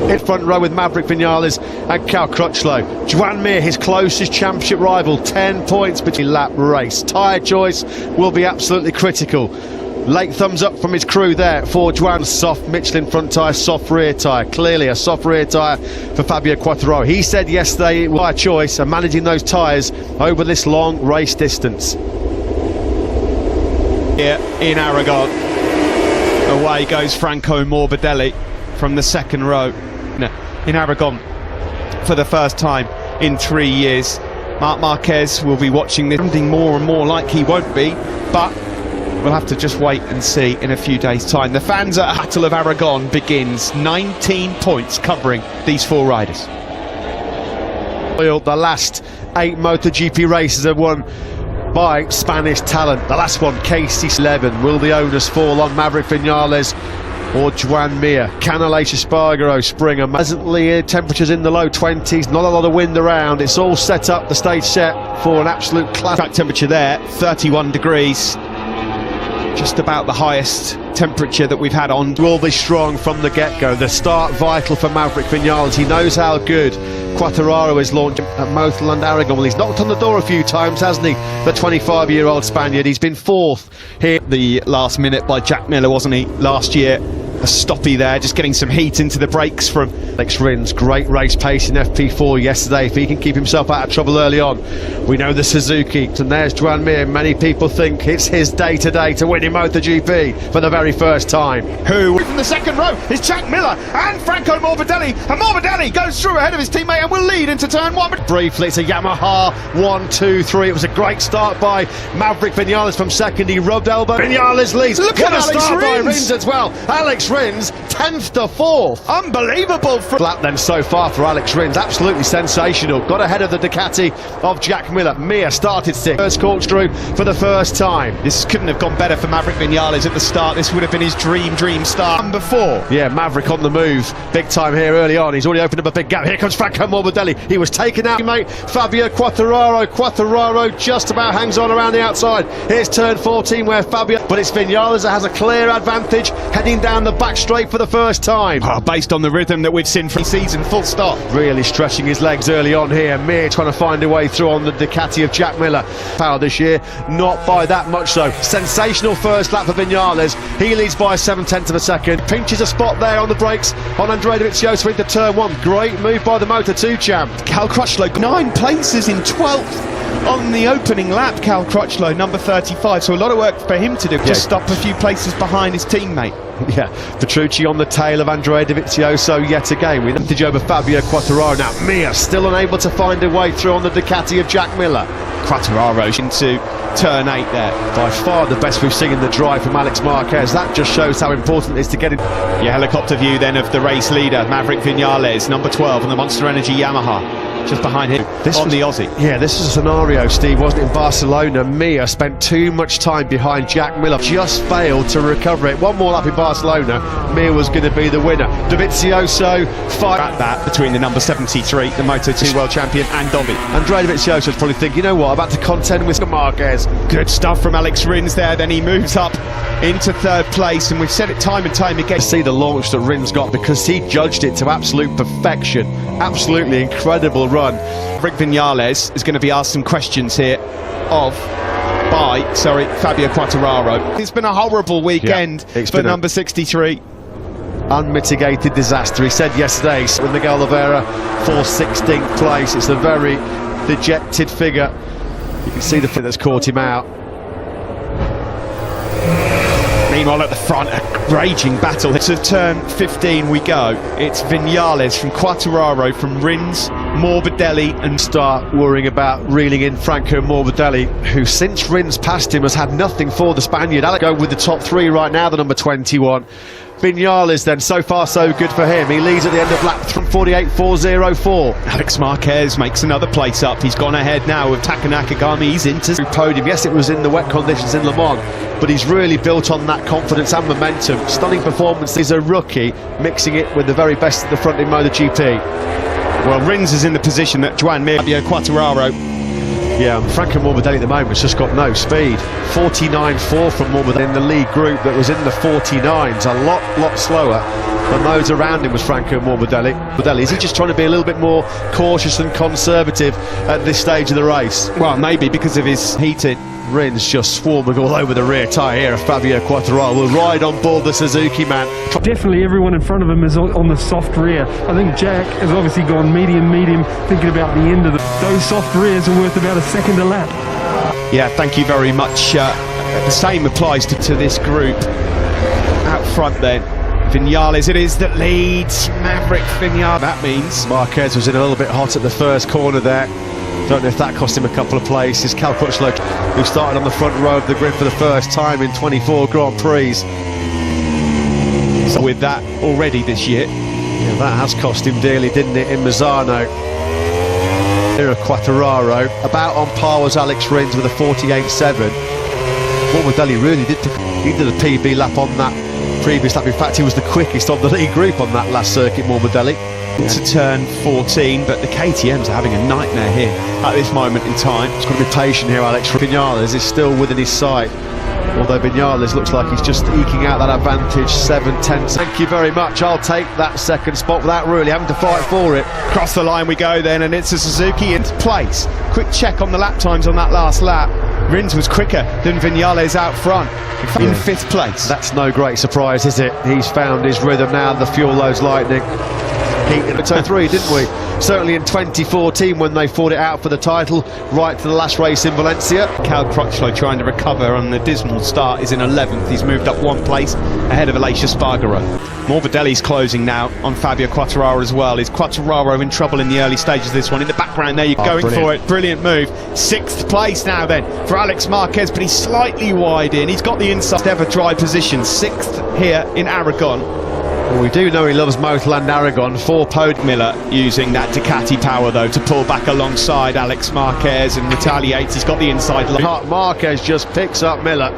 In front row with Maverick Vinales and Cal Crutchlow. Joan Mir, his closest championship rival, 10 points between lap race. Tyre choice will be absolutely critical. Late thumbs up from his crew there for Joan. Soft Michelin front tyre, soft rear tyre. Clearly a soft rear tyre for Fabio Quartararo. He said yesterday it was a choice and managing those tyres over this long race distance. Here in Aragon, away goes Franco Morbidelli from the second row. In Aragon for the first time in 3 years. Marques will be watching this, sounding more and more like he won't be, but we'll have to just wait and see in a few days' time. The fans at Battle of Aragon begins. 19 points covering these four riders. The last 8 MotoGP races are won by Spanish talent. The last one, KC11. Will the onus fall on Maverick Vinales or Joan Mir? Can Aleix Espargaro spring a pleasantly temperatures in the low 20s, not a lot of wind around. It's all set up, the stage set for an absolute class. Track temperature there, 31 degrees. Just about the highest temperature that we've had on. Will be strong from the get-go. The start vital for Maverick Vinales. He knows how good Quartararo is launching at Motorland Aragon. Well, he's knocked on the door a few times, hasn't he? The 25-year-old Spaniard. He's been fourth here. The last minute by Jack Miller, wasn't he, last year? A stoppy there, just getting some heat into the brakes from Alex Rins. Great race pace in FP4 yesterday. If he can keep himself out of trouble early on, we know the Suzuki. And there's Joan Mir. Many people think it's his day today to win in MotoGP for the very first time. Who from the second row is Jack Miller and Franco Morbidelli, and Morbidelli goes through ahead of his teammate and will lead into turn one. Briefly, it's a Yamaha 1, 2, 3. It was a great start by Maverick Vinales from second. He rubbed elbow. Vinales leads. Look at Alex start Rins. by Rins as well. Alex Rins 10th to 4th. Unbelievable. Flat then so far for Alex Rins. Absolutely sensational. Got ahead of the Ducati of Jack Miller. Mir started 6th. First corkscrew for the first time. This couldn't have gone better for Maverick Vinales at the start. This would have been his dream start. Number 4. Yeah, Maverick on the move. Big time here early on. He's already opened up a big gap. Here comes Franco Morbidelli. He was taken out, mate. Fabio Quartararo. Quartararo just about hangs on around the outside. Here's turn 14 where Fabio, but it's Vinales that has a clear advantage heading down the back straight for the first time. Based on the rhythm that we've seen from the season, full stop. Really stretching his legs early on here. Mir trying to find a way through on the Ducati of Jack Miller. Power this year, not by that much so. Sensational first lap for Vinales. He leads by 7/10 of a second. Pinches a spot there on the brakes on Andrea Dovizioso into turn 1. Great move by the Moto2 champ. Cal Crutchlow, 9 places in 12th on the opening lap. Cal Crutchlow, number 35. So a lot of work for him to do. Just stop a few places behind his teammate. Yeah, Petrucci on the tail of Andrea Dovizioso yet again. We advantage over Fabio Quartararo. Now Mir still unable to find a way through on the Ducati of Jack Miller. Quartararo into turn 8 there. By far the best we've seen in the drive from Alex Marquez. That just shows how important it is to get in. Your helicopter view then of the race leader, Maverick Vinales, number 12 on the Monster Energy Yamaha. Just behind him, the Aussie. Yeah, this is a scenario, Steve, wasn't it, in Barcelona? Mir spent too much time behind Jack Miller, just failed to recover it. One more lap in Barcelona, Mir was going to be the winner. Dovizioso fight at that between the number 73, the Moto2 world champion, and Dovi. Andrea Dovizioso's probably thinking, you know what, I'm about to contend with Marquez. Good stuff from Alex Rins there. Then he moves up into 3rd place, and we've said it time and time again. See the launch that Rins got because he judged it to absolute perfection. Absolutely incredible run. Maverick Vinales is going to be asked some questions here by Fabio Quartararo. It's been a horrible weekend for number 63. Unmitigated disaster. He said yesterday with Miguel Oliveira for 16th place. It's a very dejected figure. You can see the thing that's caught him out. Meanwhile at the front, a raging battle. To turn 15 we go. It's Vinales from Quartararo, from Rins, Morbidelli, and start worrying about reeling in Franco Morbidelli, who since Rins passed him has had nothing for the Spaniard. I'll go with the top 3 right now, the number 21. Vinales then, so far so good for him. He leads at the end of lap 48.404. Alex Marquez makes another place up. He's gone ahead now with Taka Nakagami. He's into podium. Yes, it was in the wet conditions in Le Mans, but he's really built on that confidence and momentum. Stunning performance. He's a rookie, mixing it with the very best at the front in MotoGP. Well, Rins is in the position that Joan Mir, Fabio Quartararo. Yeah, Franco Morbidelli at the moment has just got no speed. 49.4 from Morbidelli in the lead group that was in the 49s. A lot slower and those around him was Franco Morbidelli. Is he just trying to be a little bit more cautious and conservative at this stage of the race? Well, maybe because of his heating. Rins just swarming all over the rear tyre here of Fabio Quartararo. Will ride on board the Suzuki man. Definitely everyone in front of him is on the soft rear. I think Jack has obviously gone medium, thinking about the end of those soft rears are worth about a second a lap. Yeah, thank you very much. The same applies to this group. Out front then, Vinales it is that leads. Maverick Vinales, that means. Marquez was in a little bit hot at the first corner there. Don't know if that cost him a couple of places. Cal Crutchlow, who started on the front row of the grid for the first time in 24 Grand Prix. So with that already this year. Yeah, that has cost him dearly, didn't it, in Mazzano. Here of Quartararo, about on par was Alex Rins with a 48.7. Morbidelli really did a PB lap on that previous lap. In fact, he was the quickest of the lead group on that last circuit, Morbidelli. To turn 14, but the KTMs are having a nightmare here at this moment in time. He's got to be patient here, Alex. Vinales is still within his sight, although Vinales looks like he's just eking out that advantage. 7/10. Thank you very much. I'll take that second spot without really having to fight for it. Across the line we go then, and it's a Suzuki into place. Quick check on the lap times on that last lap. Rins was quicker than Vinales out front, in 5th place. That's no great surprise, is it? He's found his rhythm now, the fuel loads lightning. Heated at 3, didn't we? Certainly in 2014 when they fought it out for the title, right to the last race in Valencia. Cal Crutchlow trying to recover on the dismal start is in 11th. He's moved up 1 place ahead of Aleix Espargaro. Morbidelli's closing now on Fabio Quartararo as well. Is Quartararo in trouble in the early stages of this one? In the background there, you're going brilliant. for it. Brilliant move. 6th place now then for Alex Marquez, but he's slightly wide in. He's got the inside ever dry position. 6th here in Aragon. Well, we do know he loves Motorland Aragon. 4 podium. Miller using that Ducati power though to pull back alongside Alex Marquez and retaliates. He's got the inside loop. Marquez just picks up Miller.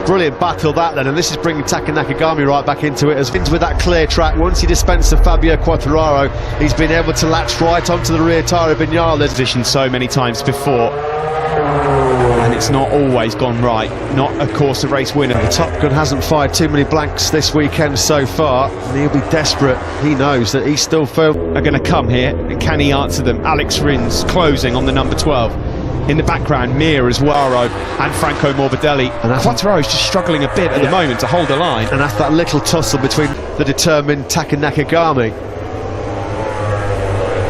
Brilliant battle that then, and this is bringing Taka Nakagami right back into it as Vin's with that clear track. Once he dispensed to Fabio Quartararo, he's been able to latch right onto the rear tyre of Vinales. Position so many times before, and it's not always gone right. Not of course a race winner. The Top Gun hasn't fired too many blanks this weekend so far, and he'll be desperate. He knows that he's still firm. Are going to come here, and can he answer them? Alex Rins closing on the number 12. In the background, Mir as well, and Franco Morbidelli. And Quartararo's just struggling a bit at the moment to hold the line. And that's that little tussle between the determined Taka Nakagami.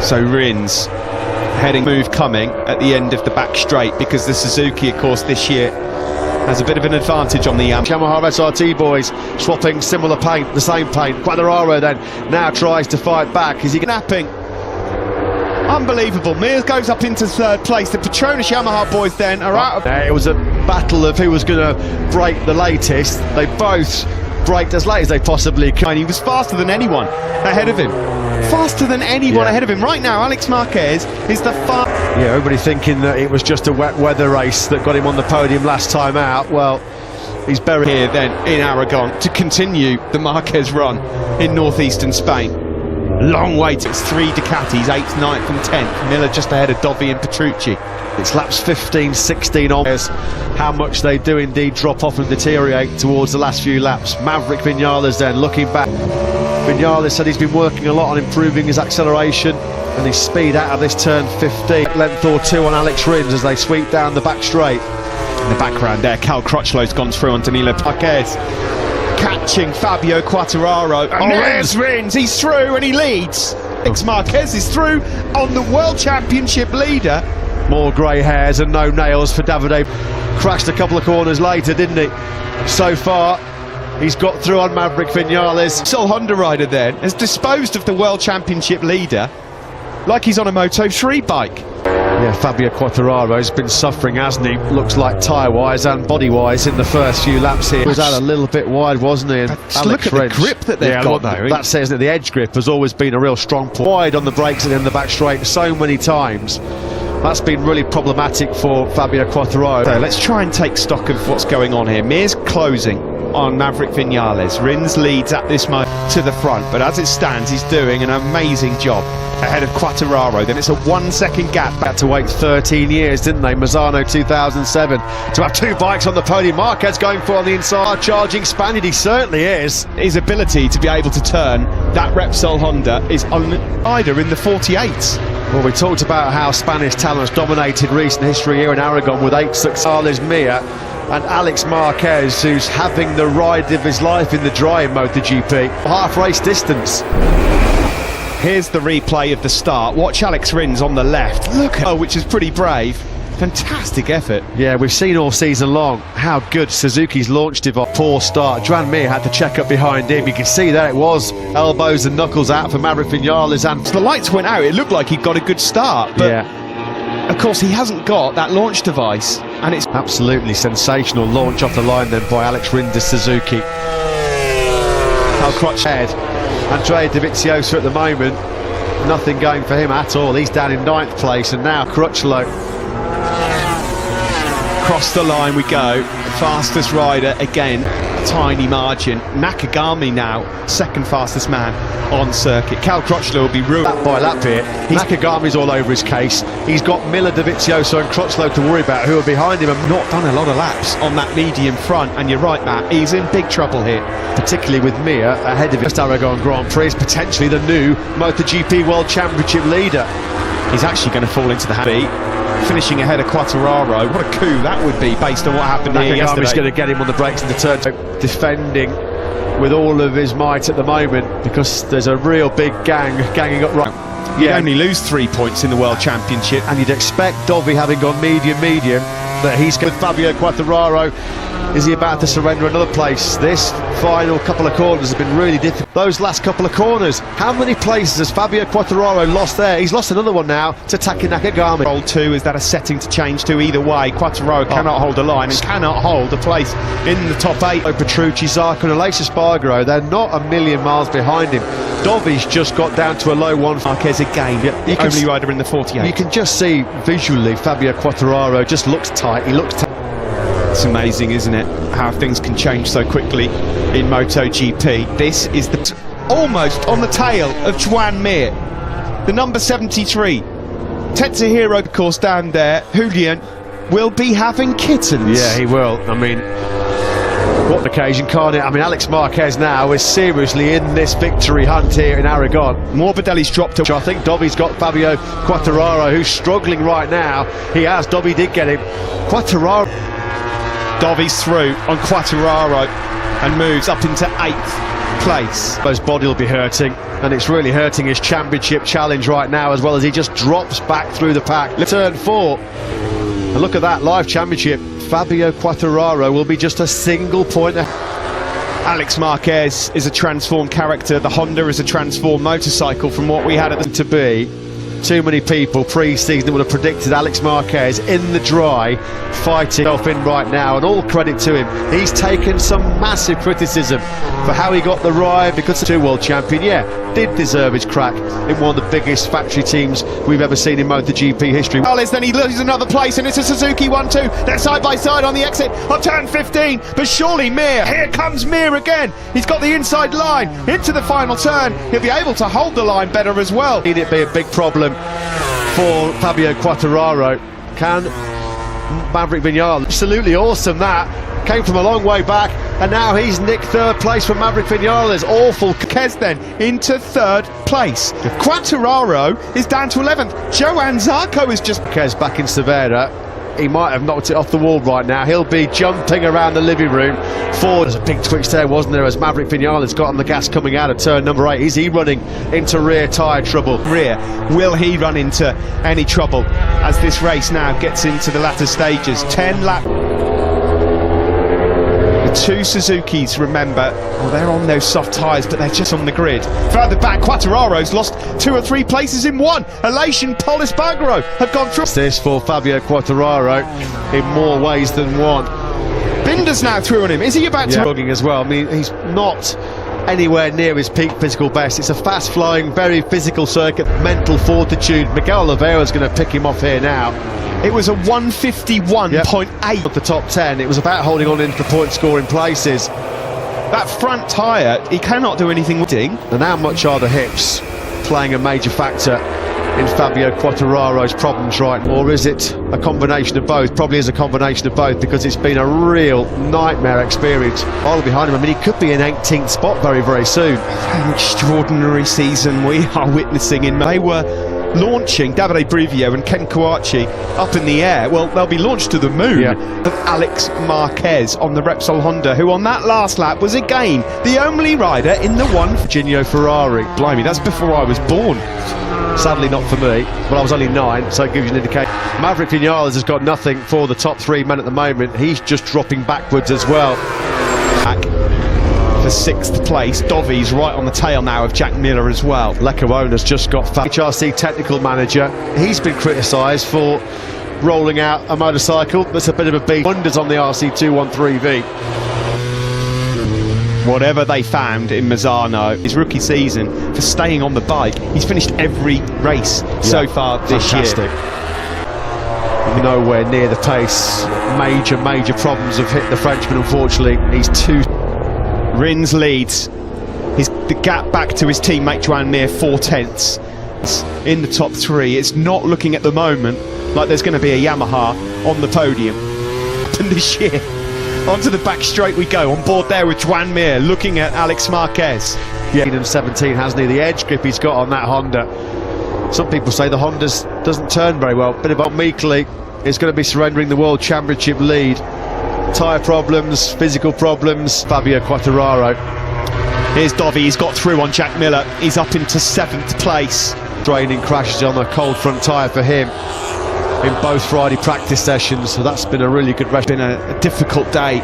So Rins heading move coming at the end of the back straight, because the Suzuki, of course, this year has a bit of an advantage on the Yamaha SRT boys swapping similar paint, the same paint. Quartararo then now tries to fight back. Is he snapping? Unbelievable. Mir goes up into 3rd place. The Petronas Yamaha boys then are out of... It was a battle of who was going to break the latest. They both braked as late as they possibly could. And he was faster than anyone ahead of him. Faster than anyone ahead of him. Right now, Alex Marquez is the fastest. Yeah, everybody thinking that it was just a wet weather race that got him on the podium last time out. Well, he's buried here then in Aragon to continue the Marquez run in northeastern Spain. Long wait, it's 3 Ducatis, 8th, 9th and 10th. Miller just ahead of Dovi and Petrucci. It's laps 15, 16 on. How much they do indeed drop off and deteriorate towards the last few laps. Maverick Vinales then looking back. Vinales said he's been working a lot on improving his acceleration and his speed out of this turn 15. Length or 2 on Alex Rins as they sweep down the back straight. In the background there, Cal Crutchlow's gone through on Danilo Marquez. Catching Fabio Quartararo, and there's Rins, he's through and he leads. Alex Marquez is through on the World Championship leader. More grey hairs and no nails for Davide. Crashed a couple of corners later, didn't he? So far, he's got through on Maverick Vinales. Sol Honda rider then has disposed of the World Championship leader like he's on a Moto3 bike. Yeah, Fabio Quartararo's been suffering, hasn't he? Looks like tyre-wise and body-wise in the first few laps here. He was out a little bit wide, wasn't he? And look at the grip that they've got though. That says that the edge grip has always been a real strong point. Wide on the brakes and in the back straight so many times. That's been really problematic for Fabio Quartararo. So let's try and take stock of what's going on here. Mir's closing on Maverick Vinales. Rins leads at this moment. to the front, but as it stands, he's doing an amazing job ahead of Quartararo. Then it's a 1 second gap. Had to wait 13 years, didn't they? Mazzano 2007 to have two bikes on the podium. Marquez going for on the inside, charging Spaniard. He certainly is. His ability to be able to turn that Repsol Honda is on either in the 48s. Well, we talked about how Spanish talents dominated recent history here in Aragon with 8 successes. Mir and Alex Marquez, who's having the ride of his life in the dry in MotoGP. Half race distance. Here's the replay of the start. Watch Alex Rins on the left. Look at which is pretty brave. Fantastic effort. Yeah, we've seen all season long how good Suzuki's launch device. Poor start. Joan Mir had to check up behind him. You can see there it was. Elbows and knuckles out for Maverick Vinales. And the lights went out. It looked like he got a good start. But yeah, of course, he hasn't got that launch device. And it's absolutely sensational launch off the line then by Alex Rins Suzuki. How crotch head. Andrea Dovizioso at the moment, nothing going for him at all. He's down in 9th place, and now Crutchlow. Across the line we go. Fastest rider again, tiny margin. Nakagami now, second fastest man on circuit. Cal Crutchlow will be ruined. Lap by lap here. Nakagami's all over his case. He's got Miller, Dovizioso and Crutchlow to worry about, who are behind him and not done a lot of laps on that medium front. And you're right, Matt, he's in big trouble here. Particularly with Mir ahead of his Aragon Grand Prix, is potentially the new MotoGP World Championship leader. He's actually going to fall into the habit, finishing ahead of Quartararo. What a coup that would be based on what happened here yesterday. Nakagami's going to get him on the brakes in the turn. Defending with all of his might at the moment, because there's a real big ganging up right. You'd only lose 3 points in the World Championship. And you'd expect Dovi, having gone medium, that he's with Fabio Quartararo. Is he about to surrender another place? This final couple of corners have been really difficult. Those last couple of corners, how many places has Fabio Quartararo lost there? He's lost another one now to Taki Nakagami. Roll 2, is that a setting to change to? Either way, Quartararo cannot hold a line and cannot hold a place in the top 8. Petrucci, Zarco and Aleix Espargaro, they're not a million miles behind him. Dovi's just got down to a low 1. Marquez again, the only rider in the 48. You can just see visually Fabio Quartararo just looks tight. He looks tight. It's amazing, isn't it, how things can change so quickly in MotoGP. This is almost on the tail of Joan Mir, the number 73. Tetsuhiro, of course, down there. Julian will be having kittens. Yeah, he will. I mean, what an occasion, can't it? I mean, Alex Marquez now is seriously in this victory hunt here in Aragon. Morbidelli's dropped to... I think Dovi's got Fabio Quartararo, who's struggling right now. He has. Dovi did get him. Quartararo... Dovi's through on Quartararo and moves up into 8th place. His body will be hurting, and it's really hurting his championship challenge right now, as well as he just drops back through the pack. Turn 4. And look at that, live championship. Fabio Quartararo will be just a single point. Alex Marquez is a transformed character. The Honda is a transformed motorcycle from what we had at the... To be too many people pre-season would have predicted Alex Marquez in the dry, fighting himself in right now, and all credit to him. He's taken some massive criticism for how he got the ride, because the 2 world champion, did deserve his crack in one of the biggest factory teams we've ever seen in MotoGP history. Then he loses another place, and it's a Suzuki 1-2. They're side by side on the exit of turn 15, but surely Mir, here comes Mir again. He's got the inside line into the final turn. He'll be able to hold the line better as well. Need it be a big problem for Fabio Quartararo. Can Maverick Vinales? Absolutely awesome. That came from a long way back, and now he's nicked 3rd place from Maverick Vinales. Awful. Marquez then into 3rd place. Quartararo is down to 11th. Johann Zarco is just... Marquez back in Cervera. He might have knocked it off the wall right now. He'll be jumping around the living room. Forward. There's a big twitch there, wasn't there, as Maverick Vinales got on the gas coming out of turn number 8. Is he running into rear tyre trouble? Will he run into any trouble as this race now gets into the latter stages? 10 laps. The 2 Suzukis, remember, well, they're on those soft tyres, but they're just on the grid. Further back, Quartararo's lost 2 or 3 places in one. Aleix and Pol Espargaro have gone through. This for Fabio Quartararo in more ways than one. Binder's now through on him. Is he about to... Struggling as well. I mean, he's not anywhere near his peak physical best. It's a fast-flying, very physical circuit. Mental fortitude. Miguel Oliveira's going to pick him off here now. It was a 151.8. Of the top 10, it was about holding on into the point scoring places. That front tyre, he cannot do anything with it. And how much are the hips playing a major factor in Fabio Quartararo's problems right now? Or is it a combination of both? Probably is a combination of both, because it's been a real nightmare experience all behind him. I mean, he could be in 18th spot very, very soon. An extraordinary season we are witnessing in. They were launching Davide Brivio and Ken Kouachi up in the air. Well, they'll be launched to the moon of Alex Marquez on the Repsol Honda, who on that last lap was again the only rider in the one Virginio Ferrari. Blimey, that's before I was born. Sadly not for me, but I was only 9, so it gives you an indication. Maverick Vinales has got nothing for the top 3 men at the moment. He's just dropping backwards as well. Back for 6th place. Dovi's right on the tail now of Jack Miller as well. Lecuona's just got HRC technical manager. He's been criticised for rolling out a motorcycle that's a bit of a beast. Wonders on the RC213V. Whatever they found in Mazzano, his rookie season, for staying on the bike, he's finished every race so far this year. Nowhere near the pace. Major problems have hit the Frenchman, unfortunately. He's too... Rins leads. The gap back to his teammate Joan Mir, 4 tenths. In the top 3, it's not looking at the moment like there's going to be a Yamaha on the podium. And this year, onto the back straight we go, on board there with Joan Mir, looking at Alex Marquez. Yeah, and 17, hasn't he? The edge grip he's got on that Honda. Some people say the Honda doesn't turn very well. Bit about Meekly is going to be surrendering the World Championship lead. Tyre problems, physical problems. Fabio Quartararo. Here's Dovi, he's got through on Jack Miller. He's up into 7th place. Draining crashes on a cold front tyre for him in both Friday practice sessions, so that's been a really good rest. Been a difficult day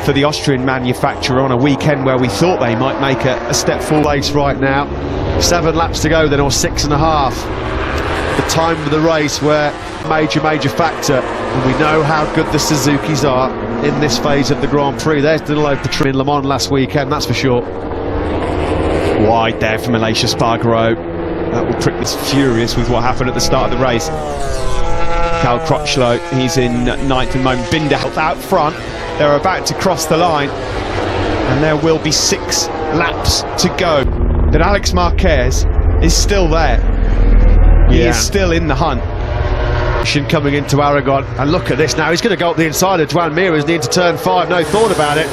for the Austrian manufacturer on a weekend where we thought they might make a step forward. Place right now, 7 laps to go then, or 6.5. The time of the race where major factor, and we know how good the Suzukis are in this phase of the Grand Prix. There's Danilo Petrucci in Le Mans last weekend, that's for sure. Wide there from Alicia Spargaro. That will prick this furious with what happened at the start of the race. Cal Crutchlow, he's in 9th at the moment. Binder out front. They're about to cross the line, and there will be 6 laps to go. But Alex Marquez is still there. He is still in the hunt. Coming into Aragon, and look at this now. He's going to go up the inside of Joan Mir, isn't he, into turn 5? No thought about it.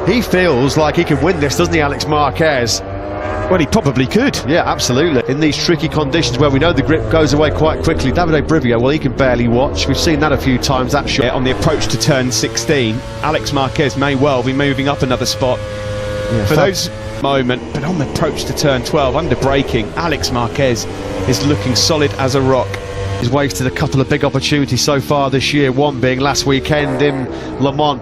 He feels like he can win this, doesn't he, Alex Marquez? Well, he probably could. Yeah, absolutely. In these tricky conditions where we know the grip goes away quite quickly, Davide Brivio, well, he can barely watch. We've seen that a few times, that shot. On the approach to turn 16, Alex Marquez may well be moving up another spot for those moment, but on the approach to turn 12, under braking, Alex Marquez is looking solid as a rock. He's wasted a couple of big opportunities so far this year, one being last weekend in Le Mans,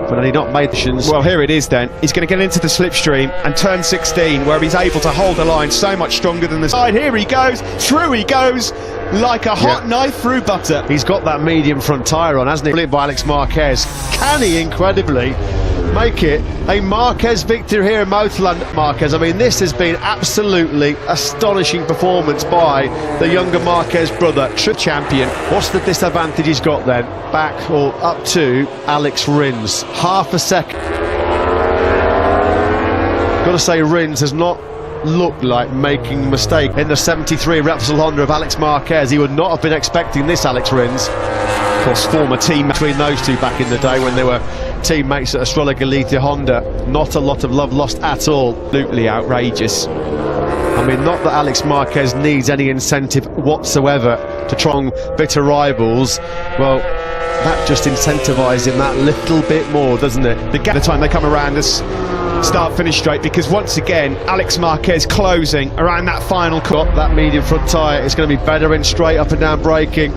but had he not made the shins. Well, here it is then. He's going to get into the slipstream and turn 16, where he's able to hold the line so much stronger than the side. Here he goes, through he goes, like a hot knife through butter. He's got that medium front tyre on, hasn't he? Brilliant by Alex Marquez. Can he incredibly make it a Marquez victory here in Motorland? Marquez, I mean, this has been absolutely astonishing performance by the younger Marquez brother, trip champion. What's the disadvantage he's got then? Back or up to Alex Rins, half a second. Got to say, Rins has not looked like making a mistake in the 73 Repsol Honda of Alex Marquez. He would not have been expecting this, Alex Rins. Of course, former team between those two back in the day when they were teammates at Astrologa Galicia Honda. Not a lot of love lost at all. Absolutely outrageous. I mean, not that Alex Marquez needs any incentive whatsoever to try and bitter rivals. Well, that just incentivises him that little bit more, doesn't it? The time they come around this start-finish straight, because once again, Alex Marquez closing around that final cut. That medium front tyre is going to be better in straight up and down braking.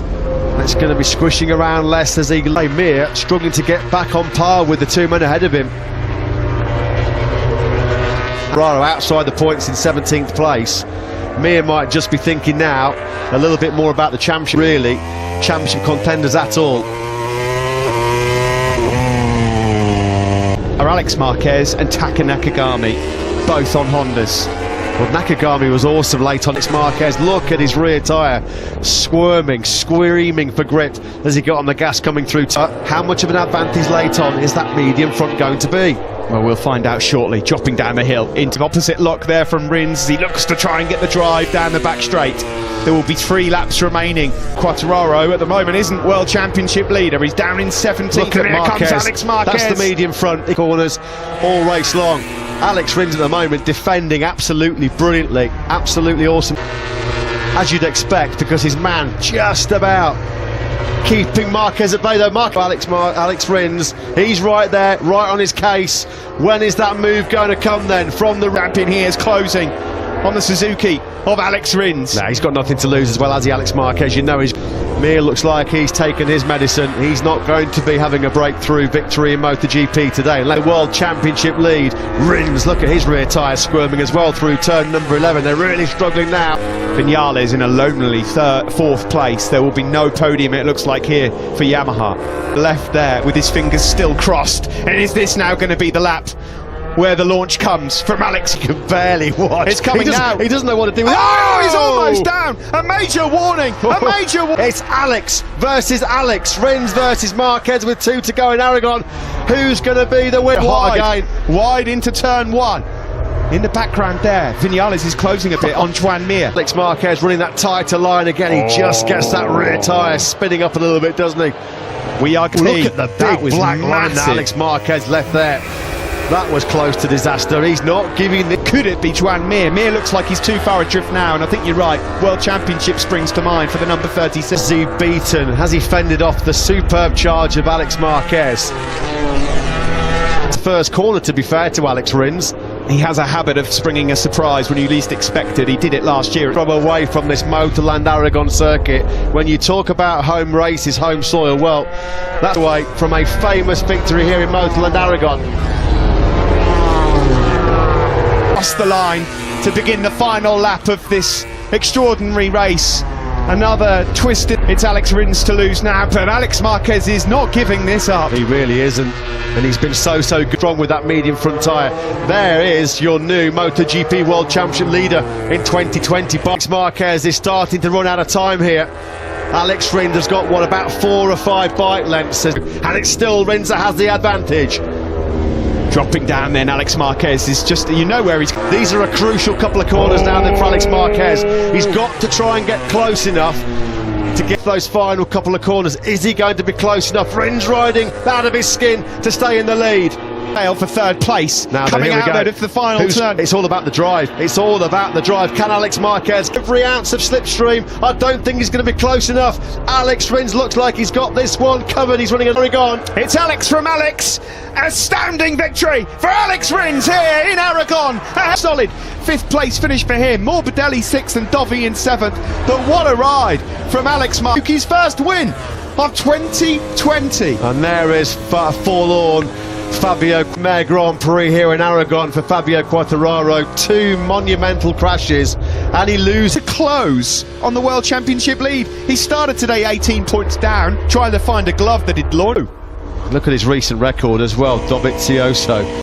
It's going to be squishing around less as Mir struggling to get back on par with the 2 men ahead of him. Raro outside the points in 17th place. Mir might just be thinking now a little bit more about the championship, really. Championship contenders at all. Are Alex Marquez and Taka Nakagami, both on Hondas. Well, Nakagami was awesome late on. Alex Marquez, look at his rear tyre, squirming, screaming for grip as he got on the gas coming through. How much of an advantage late on is that medium front going to be? Well, we'll find out shortly. Dropping down the hill into the opposite lock there from Rins. He looks to try and get the drive down the back straight. There will be 3 laps remaining. Quartararo at the moment isn't World Championship leader. He's down in 17th. Look at Here Marquez. comes Alex Marquez. That's the medium front corners all race long. Alex Rins at the moment defending absolutely brilliantly, absolutely awesome, as you'd expect, because his man just about keeping Marquez at bay though. Alex Rins, he's right there, right on his case. When is that move going to come then from the ramp in here is closing on the Suzuki of Alex Rins. Nah, he's got nothing to lose as well, as he, Alex Marquez. You know, Mir looks like he's taken his medicine. He's not going to be having a breakthrough victory in MotoGP today. And let the World Championship lead. Rins, look at his rear tyre squirming as well through turn number 11. They're really struggling now. Vinales in a lonely 4th place. There will be no podium, it looks like, here for Yamaha. Left there with his fingers still crossed. And is this now going to be the lap where the launch comes from Alex? He can barely watch. It's coming now. He doesn't know what to do with it. Oh, he's almost down. A major warning. A major warning. It's Alex versus Alex. Rins versus Marquez with 2 to go in Aragon. Who's going to be the winner? Wide into turn 1. In the background there, Vinales is closing a bit on Joan Mir. Alex Marquez running that tighter line again. He just gets that rear tyre spinning up a little bit, doesn't he? We are key. Look at the big black line that Alex Marquez left there. That was close to disaster. He's not giving the... Could it be Joan Mir? Mir looks like he's too far adrift now, and I think you're right. World Championship springs to mind for the number 36. Has he beaten? Has he fended off the superb charge of Alex Marquez? First corner, to be fair to Alex Rins. He has a habit of springing a surprise when you least expect it. He did it last year. From away from this Motorland Aragon circuit, when you talk about home races, home soil, well, that's away from a famous victory here in Motorland Aragon. Across the line to begin the final lap of this extraordinary race. Another twisted. It's Alex Rins to lose now, but Alex Marquez is not giving this up. He really isn't, and he's been so good strong with that medium front tyre. There is your new MotoGP World Championship leader in 2020. Alex Marquez is starting to run out of time here. Alex Rins has got, what, about 4 or 5 bike lengths, and it's still Rins that has the advantage. Dropping down then, Alex Marquez is just, you know where he's... These are a crucial couple of corners now then for Alex Marquez. He's got to try and get close enough to get those final couple of corners. Is he going to be close enough? Rins riding out of his skin to stay in the lead. For 3rd place, now coming out of the final turn. It's all about the drive. It's all about the drive. Can Alex Marquez, every ounce of slipstream? I don't think he's going to be close enough. Alex Rins looks like he's got this one covered. He's running an Aragon. It's Alex from Alex. Astounding victory for Alex Rins here in Aragon. A solid 5th place finish for him. Morbidelli 6th and Dovi in 7th. But what a ride from Alex Marquez. His first win of 2020. And there is forlorn Fabio Mare Grand Prix here in Aragon for Fabio Quartararo. 2 monumental crashes, and he loses. To close on the World Championship lead. He started today 18 points down, trying to find a glove that he'd launch. Look at his recent record as well, Dovizioso.